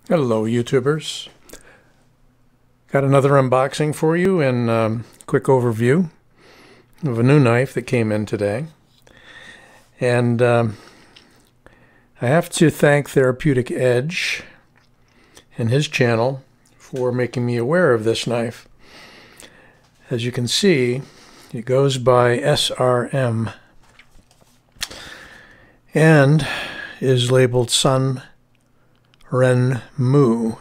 Hello YouTubers. Got another unboxing for you and quick overview of a new knife that came in today. And I have to thank Therapeutic Edge and his channel for making me aware of this knife. As you can see, it goes by SRM and is labeled San Renmu,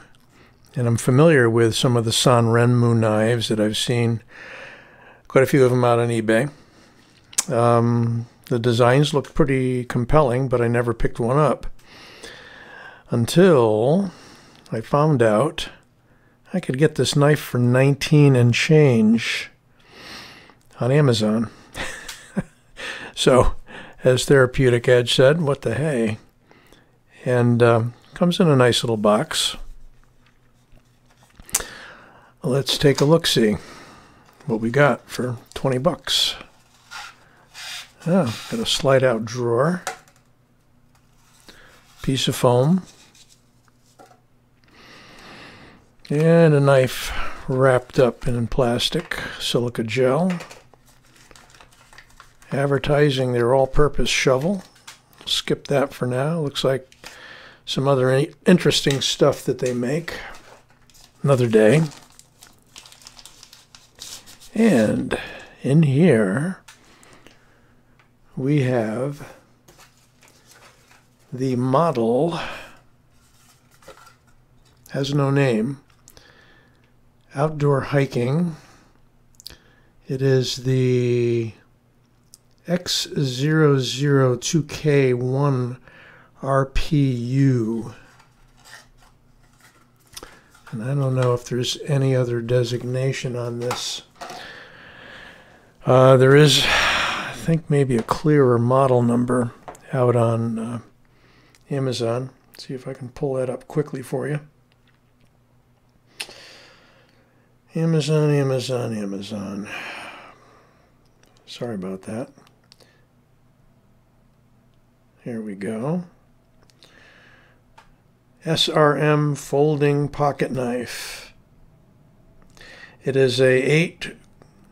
and I'm familiar with some of the San Renmu knives that I've seen, quite a few of them out on eBay. The designs look pretty compelling, but I never picked one up until I found out I could get this knife for 19 and change on Amazon. So, as Therapeutic Edge said, what the hey? And comes in a nice little box. Let's take a look-see what we got for 20 bucks. Oh, got a slide-out drawer, piece of foam, and a knife wrapped up in plastic, silica gel. Advertising their all-purpose shovel. Skip that for now. Looks like some other interesting stuff that they make. Another day. And in here we have the model, has no name, outdoor hiking. It is the X002K1 RPU. And I don't know if there's any other designation on this. There is, I think, maybe a clearer model number out on Amazon. Let's see if I can pull that up quickly for you. Amazon. Sorry about that. Here we go. SRM folding pocket knife. It is a 8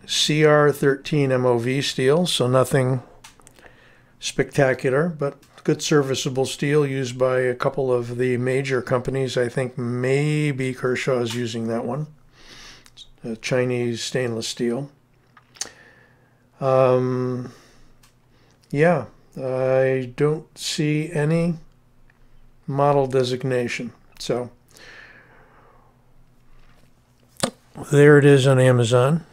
CR13 MOV steel, so nothing spectacular, but good serviceable steel used by a couple of the major companies. I think maybe Kershaw is using that one. It's a Chinese stainless steel. Yeah, I don't see any model designation. So there it is on Amazon.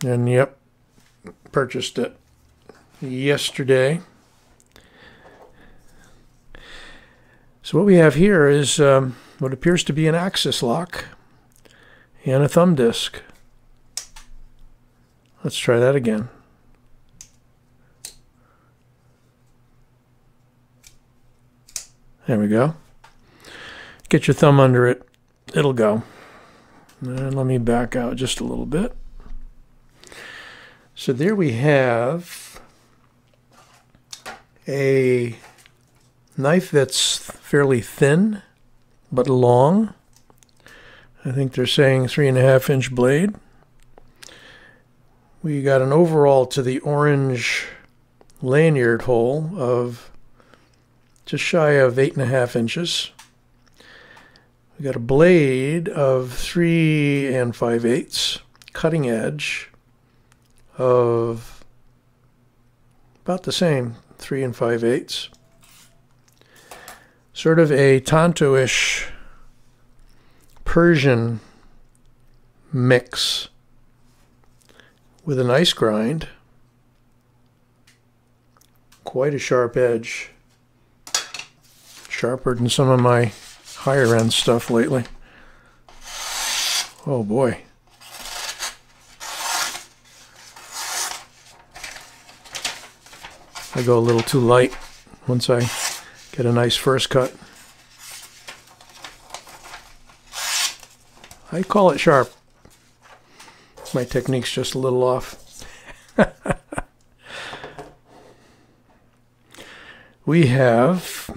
And yep, purchased it yesterday. So what we have here is what appears to be an axis lock and a thumb disc. Let's try that again. There we go. Get your thumb under it, it'll go. And let me back out just a little bit. So there we have a knife that's fairly thin but long. I think they're saying 3.5-inch blade. We got an overall to the orange lanyard hole of just shy of 8.5 inches. We got a blade of 3 5/8, cutting edge of about the same, 3 5/8. Sort of a Tonto-ish Persian mix with a nice grind. Quite a sharp edge. Sharper than some of my higher end stuff lately. Oh boy. I go a little too light once I get a nice first cut. I call it sharp. My technique's just a little off. We have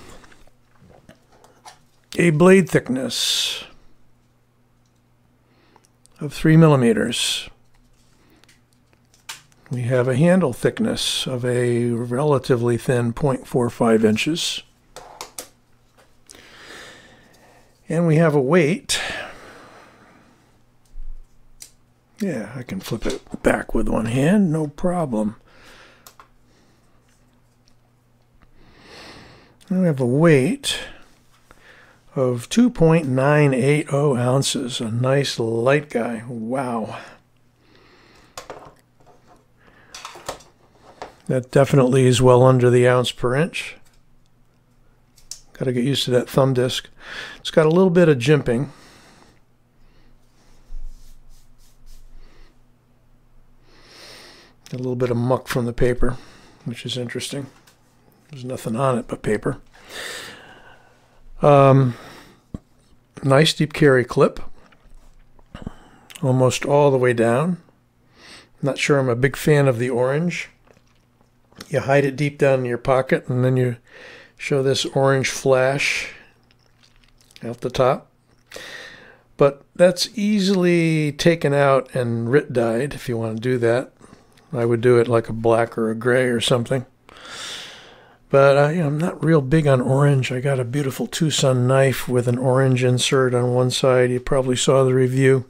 a blade thickness of 3 millimeters. We have a handle thickness of a relatively thin 0.45 inches. And we have a weight. Yeah, I can flip it back with one hand, no problem. And we have a weight of 2.980 ounces, a nice light guy. Wow. That definitely is well under the ounce per inch. Got to get used to that thumb disc. It's got a little bit of jimping. A little bit of muck from the paper, which is interesting. There's nothing on it but paper. Nice deep carry clip. Almost all the way down. Not sure I'm a big fan of the orange. You hide it deep down in your pocket, and then you show this orange flash out the top. But that's easily taken out and writ dyed if you want to do that. I would do it like a black or a gray or something. But I'm not real big on orange. I got a beautiful Tucson knife with an orange insert on one side. You probably saw the review.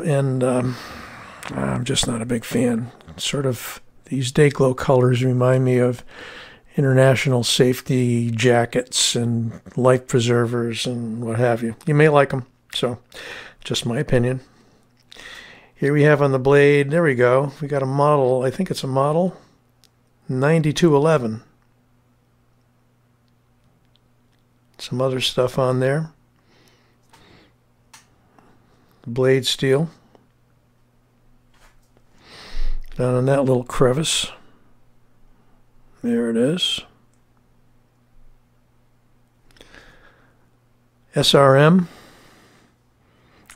And I'm just not a big fan. Sort of these Dayglow colors remind me of international safety jackets and life preservers and what have you. You may like them. So, just my opinion. Here we have on the blade, there we go. We got a model, I think it's a model 9211. Some other stuff on there. Blade steel. Down in that little crevice. There it is. SRM,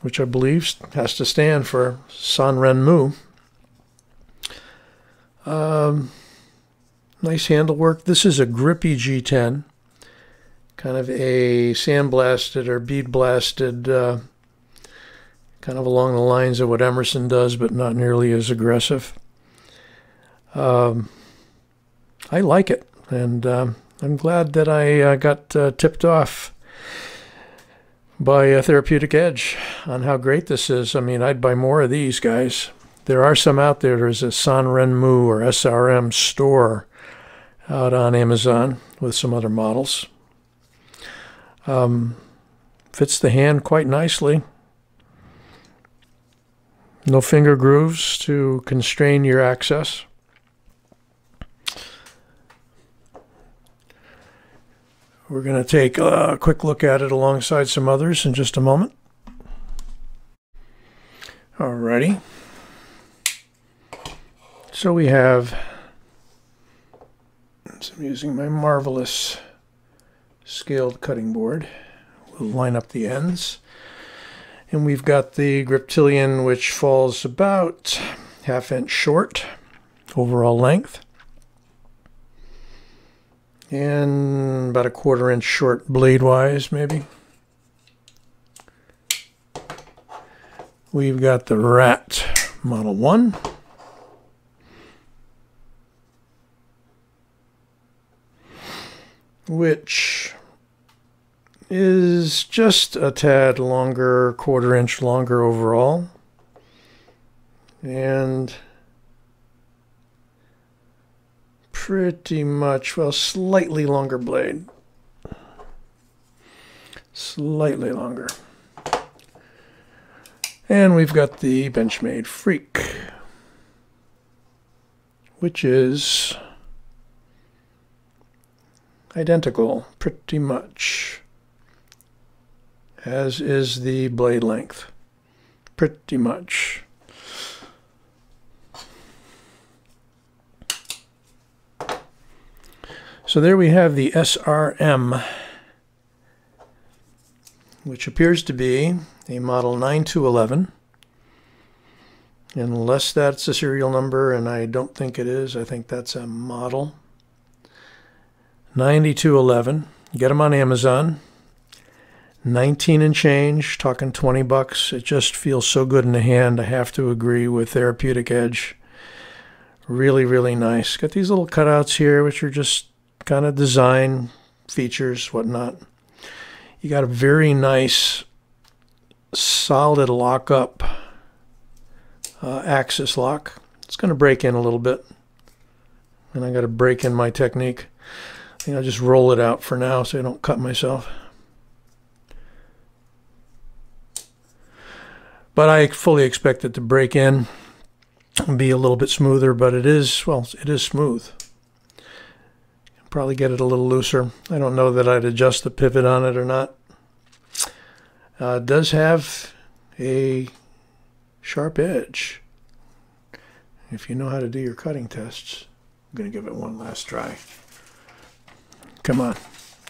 which I believe has to stand for San Ren Mu. Nice handle work. This is a grippy G10. Kind of a sandblasted or bead blasted, kind of along the lines of what Emerson does, but not nearly as aggressive. I like it, and I'm glad that I got tipped off by Therapeutic Edge on how great this is. I mean, I'd buy more of these guys. There are some out there. There's a San Ren Mu or SRM store out on Amazon with some other models. Fits the hand quite nicely. No finger grooves to constrain your access. We're going to take a quick look at it alongside some others in just a moment. Alrighty. So we have, so I'm using my marvelous scaled cutting board. We'll line up the ends. And we've got the griptilian, which falls about ½ inch short overall length. And about ¼ inch short blade-wise, maybe. We've got the Rat Model 1. Which is just a tad longer, ¼ inch longer overall. And pretty much, well, slightly longer blade. Slightly longer. And we've got the Benchmade Freak, which is identical, pretty much, as is the blade length. Pretty much. So there we have the SRM, which appears to be a model 9211. Unless that's a serial number, and I don't think it is. I think that's a model. 9211. Get them on Amazon. 19 and change, talking 20 bucks. It just feels so good in the hand. I have to agree with Therapeutic Edge. Really, really nice. Got these little cutouts here, which are just kind of design features, whatnot. You got a very nice solid lock-up axis lock. It's going to break in a little bit, and I got to break in my technique. I think I'll just roll it out for now so I don't cut myself. But I fully expect it to break in and be a little bit smoother, but it is, well, it is smooth. Probably get it a little looser. I don't know that I'd adjust the pivot on it or not. It does have a sharp edge. If you know how to do your cutting tests, I'm going to give it one last try. Come on.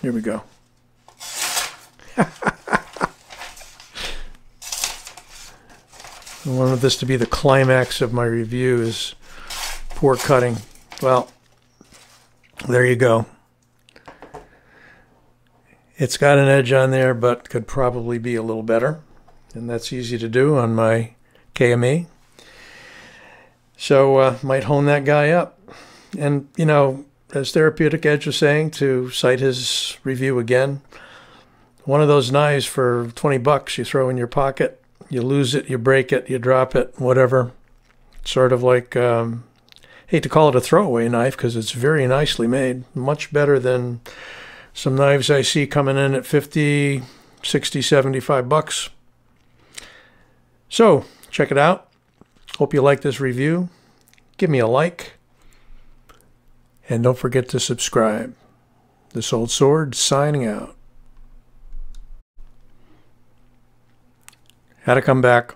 Here we go. I wanted this to be the climax of my review, is poor cutting. Well, there you go. It's got an edge on there, but could probably be a little better. And that's easy to do on my KME. So might hone that guy up. And, you know, as Therapeutic Edge was saying, to cite his review again, one of those knives for 20 bucks you throw in your pocket. You lose it, you break it, you drop it, whatever. Sort of like, hate to call it a throwaway knife because it's very nicely made. Much better than some knives I see coming in at 50, 60, 75 bucks. So, check it out. Hope you like this review. Give me a like. And don't forget to subscribe. This Old Sword signing out. Had to come back.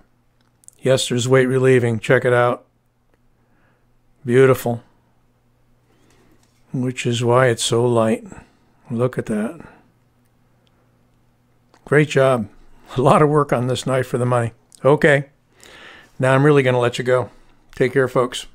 Yes, there's weight relieving. Check it out. Beautiful. Which is why it's so light. Look at that. Great job. A lot of work on this knife for the money. Okay. Now I'm really going to let you go. Take care, folks.